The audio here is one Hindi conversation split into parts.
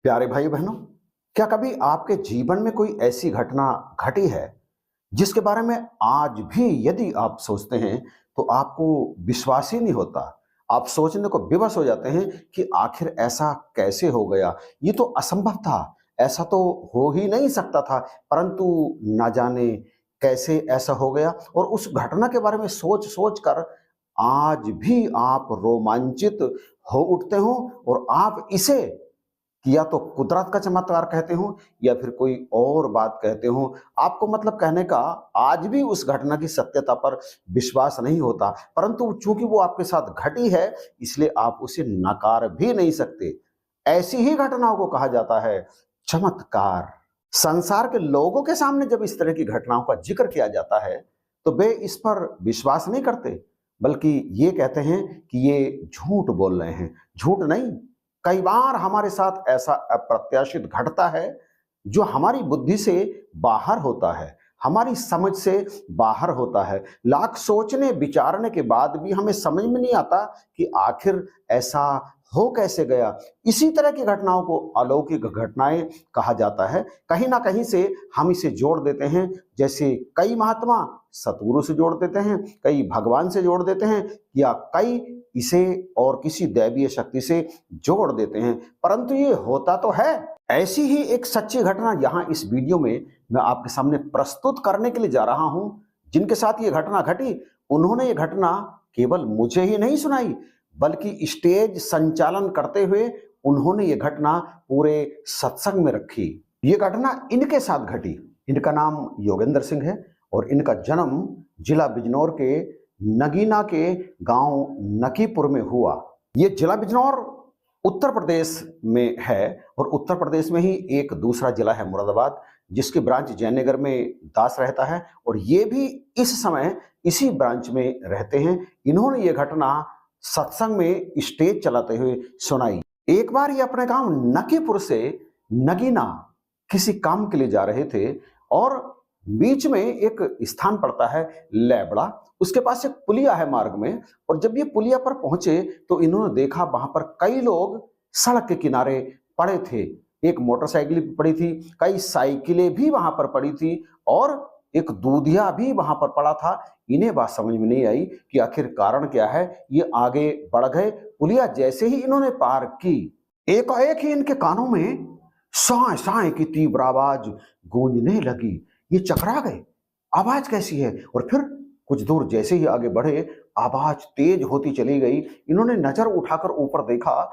प्यारे भाई बहनों, क्या कभी आपके जीवन में कोई ऐसी घटना घटी है जिसके बारे में आज भी यदि आप सोचते हैं तो आपको विश्वास ही नहीं होता। आप सोचने को विवश हो जाते हैं कि आखिर ऐसा कैसे हो गया। ये तो असंभव था, ऐसा तो हो ही नहीं सकता था, परंतु ना जाने कैसे ऐसा हो गया। और उस घटना के बारे में सोच सोच कर आज भी आप रोमांचित हो उठते हो और आप इसे या तो कुदरत का चमत्कार कहते हो या फिर कोई और बात कहते हो। आपको मतलब कहने का आज भी उस घटना की सत्यता पर विश्वास नहीं होता, परंतु चूंकि वो आपके साथ घटी है इसलिए आप उसे नकार भी नहीं सकते। ऐसी ही घटनाओं को कहा जाता है चमत्कार। संसार के लोगों के सामने जब इस तरह की घटनाओं का जिक्र किया जाता है तो वे इस पर विश्वास नहीं करते, बल्कि ये कहते हैं कि ये झूठ बोल रहे हैं। झूठ नहीं, कई बार हमारे साथ ऐसा अप्रत्याशित घटता है जो हमारी बुद्धि से बाहर होता है, हमारी समझ से बाहर होता है। लाख सोचने विचारने के बाद भी हमें समझ में नहीं आता कि आखिर ऐसा हो कैसे गया। इसी तरह की घटनाओं को अलौकिक घटनाएं कहा जाता है। कहीं ना कहीं से हम इसे जोड़ देते हैं, जैसे कई महात्मा सतगुरु से जोड़ देते हैं, कई भगवान से जोड़ देते हैं, या कई इसे और किसी दैवीय शक्ति से जोड़ देते हैं, परंतु ये होता तो है। ऐसी ही एक सच्ची घटना यहाँ इस वीडियो में मैं आपके सामने प्रस्तुत करने के लिए जा रहा हूं। जिनके साथ ये घटना घटी उन्होंने ये घटना केवल मुझे ही नहीं सुनाई, बल्कि स्टेज संचालन करते हुए उन्होंने ये घटना पूरे सत्संग में रखी। ये घटना इनके साथ घटी। इनका नाम योगेंद्र सिंह है और इनका जन्म जिला बिजनौर के नगीना के गांव नकीपुर में हुआ। ये जिला बिजनौर उत्तर प्रदेश में है और उत्तर प्रदेश में ही एक दूसरा जिला है मुरादाबाद, जिसकी ब्रांच जयनगर में दास रहता है और ये भी इस समय इसी ब्रांच में रहते हैं। इन्होंने ये घटना सत्संग में स्टेज चलाते हुए सुनाई। एक बार ये अपने गांव नकीपुर से नगीना किसी काम के लिए जा रहे थे और बीच में एक स्थान पड़ता है लेबड़ा, उसके पास एक पुलिया है मार्ग में। और जब ये पुलिया पर पहुंचे तो इन्होंने देखा वहां पर कई लोग सड़क के किनारे पड़े थे। एक मोटरसाइकिल भी पड़ी थी, कई साइकिलें भी वहां पर पड़ी थी और एक दूधिया भी वहां पर पड़ा था। इन्हें बात समझ में नहीं आई कि आखिर कारण क्या है। ये आगे बढ़ गए। पुलिया जैसे ही इन्होंने पार की, एकाएक ही इनके कानों में साए साए की तीव्र आवाज गूंजने लगी। ये चकरा गए, आवाज कैसी है। और फिर कुछ दूर जैसे ही आगे बढ़े आवाज तेज होती चली गई। इन्होंने नजर उठाकर ऊपर देखा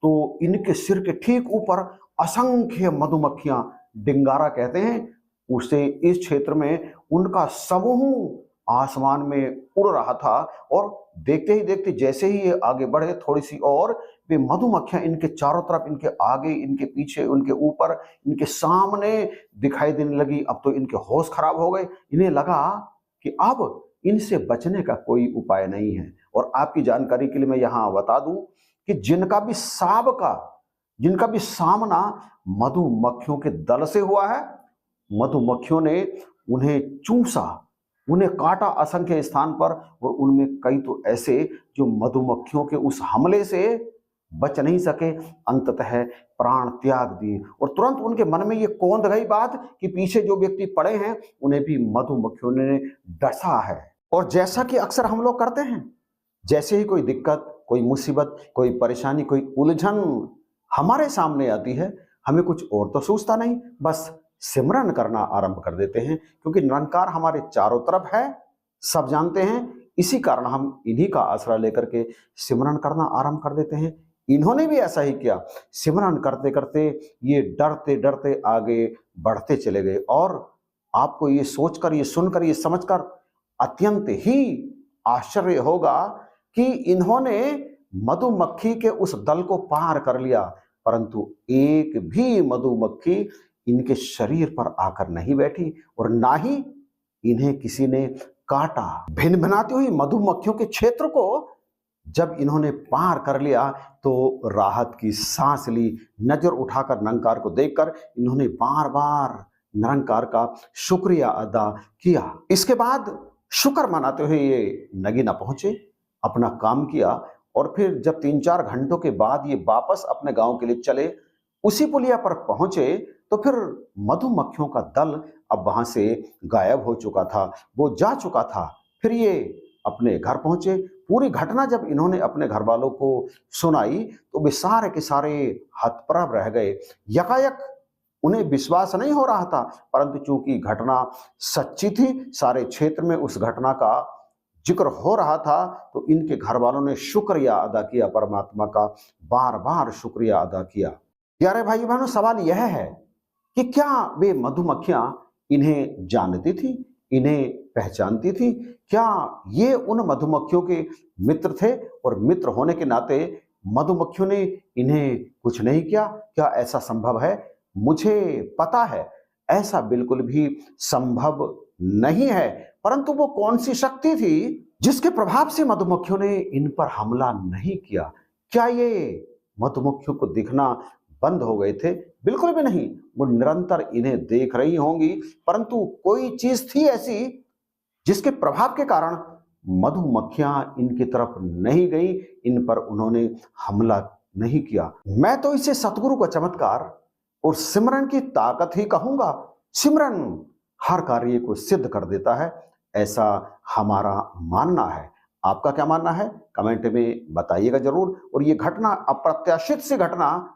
तो इनके सिर के ठीक ऊपर असंख्य मधुमक्खियां, डिंगारा कहते हैं उसे इस क्षेत्र में, उनका समूह आसमान में उड़ रहा था। और देखते ही देखते जैसे ही ये आगे बढ़े थोड़ी सी और, वे मधुमक्खियां इनके चारों तरफ, इनके आगे, इनके पीछे, उनके ऊपर, इनके सामने दिखाई देने लगी। अब तो इनके होश खराब हो गए। इन्हें लगा कि अब इनसे बचने का कोई उपाय नहीं है। और आपकी जानकारी के लिए मैं यहां बता दूं कि जिनका भी सामना मधुमक्खियों के दल से हुआ है, मधुमक्खियों ने उन्हें चूसा, उन्हें काटा असंख्य स्थान पर। और उनमें कई तो ऐसे जो मधुमक्खियों के उस हमले से बच नहीं सके, अंततः प्राण त्याग दिए। और तुरंत उनके मन में ये कौंध गई बात कि पीछे जो व्यक्ति पड़े हैं उन्हें भी मधुमक्खियों ने डसा है। और जैसा कि अक्सर हम लोग करते हैं, जैसे ही कोई दिक्कत, कोई मुसीबत, कोई परेशानी, कोई उलझन हमारे सामने आती है, हमें कुछ और तो सोचता नहीं, बस सिमरन करना आरंभ कर देते हैं। क्योंकि निरंकार हमारे चारों तरफ है, सब जानते हैं, इसी कारण हम इन्हीं का आसरा लेकर के सिमरन करना आरंभ कर देते हैं। इन्होंने भी ऐसा ही किया। सिमरन करते करते ये डरते डरते आगे बढ़ते चले गए। और आपको ये सोचकर, ये सुनकर, ये समझकर अत्यंत ही आश्चर्य होगा कि इन्होंने मधुमक्खी के उस दल को पार कर लिया, परंतु एक भी मधुमक्खी इनके शरीर पर आकर नहीं बैठी और ना ही इन्हें किसी ने काटा। भिन भिनाती हुई मधुमक्खियों के क्षेत्र को जब इन्होंने पार कर लिया तो राहत की सांस ली। नजर उठाकर निरंकार को देखकर इन्होंने बार बार निरंकार का शुक्रिया अदा किया। इसके बाद शुक्र मनाते हुए ये नगीना पहुंचे, अपना काम किया और फिर जब 3-4 घंटों के बाद ये वापस अपने गांव के लिए चले उसी पुलिया पर पहुंचे तो फिर मधुमक्खियों का दल अब वहां से गायब हो चुका था, वो जा चुका था। फिर ये अपने घर पहुंचे। पूरी घटना जब इन्होंने अपने घर वालों को सुनाई तो वे सारे के सारे हतप्रभ रह गए। यकायक उन्हें विश्वास नहीं हो रहा था, परंतु चूंकि घटना सच्ची थी, सारे क्षेत्र में उस घटना का जिक्र हो रहा था, तो इनके घर वालों ने शुक्रिया अदा किया, परमात्मा का बार बार शुक्रिया अदा किया। प्यारे भाई बहनों, सवाल यह है कि क्या वे मधुमक्खियां इन्हें जानती थी, इन्हें पहचानती थी? क्या ये उन मधुमक्खियों के मित्र थे और मित्र होने के नाते मधुमक्खियों ने इन्हें कुछ नहीं किया? क्या ऐसा संभव है? मुझे पता है ऐसा बिल्कुल भी संभव नहीं है, परंतु वो कौन सी शक्ति थी जिसके प्रभाव से मधुमक्खियों ने इन पर हमला नहीं किया? क्या ये मधुमक्खियों को दिखना बंद हो गए थे? बिल्कुल भी नहीं, वो निरंतर इन्हें देख रही होंगी, परंतु कोई चीज थी ऐसी जिसके प्रभाव के कारण मधुमक्खियां इनकी तरफ नहीं गई, इन पर उन्होंने हमला नहीं किया। मैं तो इसे सतगुरु का चमत्कार और सिमरन की ताकत ही कहूंगा। सिमरन हर कार्य को सिद्ध कर देता है, ऐसा हमारा मानना है। आपका क्या मानना है? कमेंट में बताइएगा जरूर। और ये घटना, अप्रत्याशित सी घटना,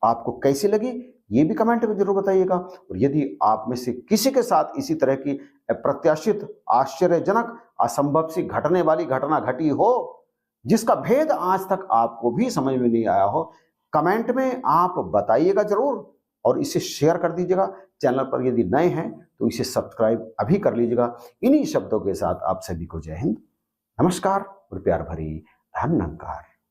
आपको कैसी लगी ये भी कमेंट में जरूर बताइएगा। और यदि आप में से किसी के साथ इसी तरह की अप्रत्याशित, आश्चर्यजनक, असंभव सी घटने वाली घटना घटी हो, जिसका भेद आज तक आपको भी समझ में नहीं आया हो, कमेंट में आप बताइएगा जरूर और इसे शेयर कर दीजिएगा। चैनल पर यदि नए हैं तो इसे सब्सक्राइब अभी कर लीजिएगा। इन्हीं शब्दों के साथ आप सभी को जय हिंद, नमस्कार और प्यार भरी धन्यवाद।